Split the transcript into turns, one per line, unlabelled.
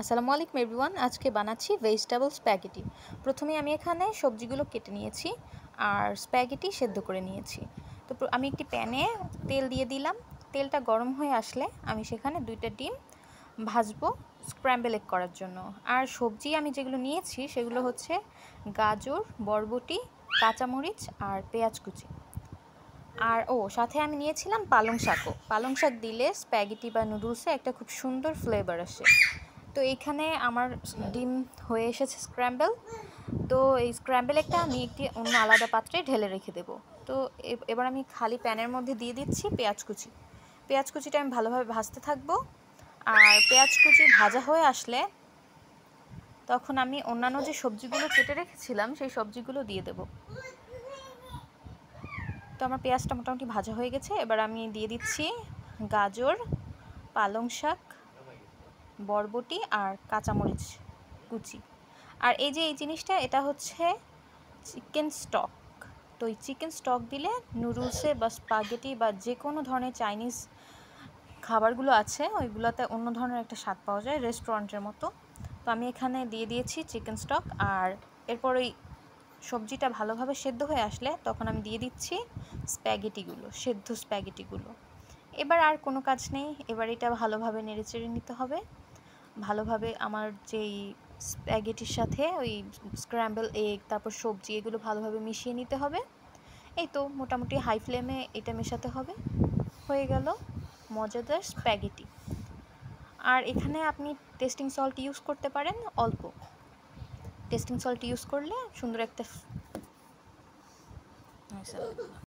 আসসালামু আলাইকুম এভরিওয়ান। আজকে বানাচ্ছি ভেজিটেবল স্প্যাগেটি। প্রথমে আমি এখানে সবজিগুলো কেটে নিয়েছি আর স্প্যাগেটি সেদ্ধ করে নিয়েছি। তো আমি একটি প্যানে তেল দিয়ে দিলাম। তেলটা গরম হয়ে আসলে আমি সেখানে 2টা ডিম ভাজবো স্ক্র্যাম্বল এগ করার জন্য। আর সবজি আমি যেগুলো নিয়েছি সেগুলো হচ্ছে গাজর, বরবটি, কাঁচামরিচ আর পেঁয়াজ কুচি। আর সাথে আমি নিয়েছিলাম পালং শাকও। পালং শাক দিলে স্প্যাগেটি বা নুডলসে একটা খুব সুন্দর ফ্লেভার আসে। তো এইখানে আমার ডিম হয়ে এসেছে স্ক্র্যাম্বল। তো এই স্ক্র্যাম্বল একটা আমি একটি অন্য আলাদা পাত্রে ঢেলে রেখে দেব। তো এবার আমি খালি প্যানের মধ্যে দিয়ে দিচ্ছি পেঁয়াজ কুচি। পেঁয়াজ কুচিটা আমি ভালোভাবে ভাজতে থাকবো। আর পেঁয়াজ কুচি ভাজা হয়ে আসলে তখন আমি অন্যান্য যে সবজিগুলো কেটে রেখেছিলাম সেই সবজিগুলো দিয়ে দেব। তো আমার পেঁয়াজটা মোটামুটি ভাজা হয়ে গেছে। এবার আমি দিয়ে দিচ্ছি গাজর, পালং শাক, বরবটি আর কাঁচামরিচ কুচি। আর এই যে এই জিনিসটা, এটা হচ্ছে চিকেন স্টক। তো এই চিকেন স্টক দিলে নুডলসে বা স্পাগেটি বা যে কোনো ধরনের চাইনিজ খাবারগুলো আছে ওইগুলোতে অন্য ধরনের একটা স্বাদ পাওয়া যায়, রেস্টুরেন্টের মতো। তো আমি এখানে দিয়ে দিয়েছি চিকেন স্টক। আর এরপর ওই সবজিটা ভালোভাবে সেদ্ধ হয়ে আসলে তখন আমি দিয়ে দিচ্ছি স্প্যাগেটিগুলো, সেদ্ধ স্প্যাগেটিগুলো। এবার আর কোনো কাজ নেই, এবার এটা ভালোভাবে নেড়েচেড়ে নিতে হবে। ভালোভাবে আমার যেই স্প্যাগেটির সাথে ওই স্ক্র্যাম্বল এগ, তারপর সবজি, এগুলো ভালোভাবে মিশিয়ে নিতে হবে। এই তো মোটামুটি হাই ফ্লেমে এটা মেশাতে হবে। হয়ে গেল মজাদার স্প্যাগেটি। আর এখানে আপনি টেস্টিং সল্ট ইউজ করতে পারেন অল্প। টেস্টিং সল্ট ইউজ করলে সুন্দর একটা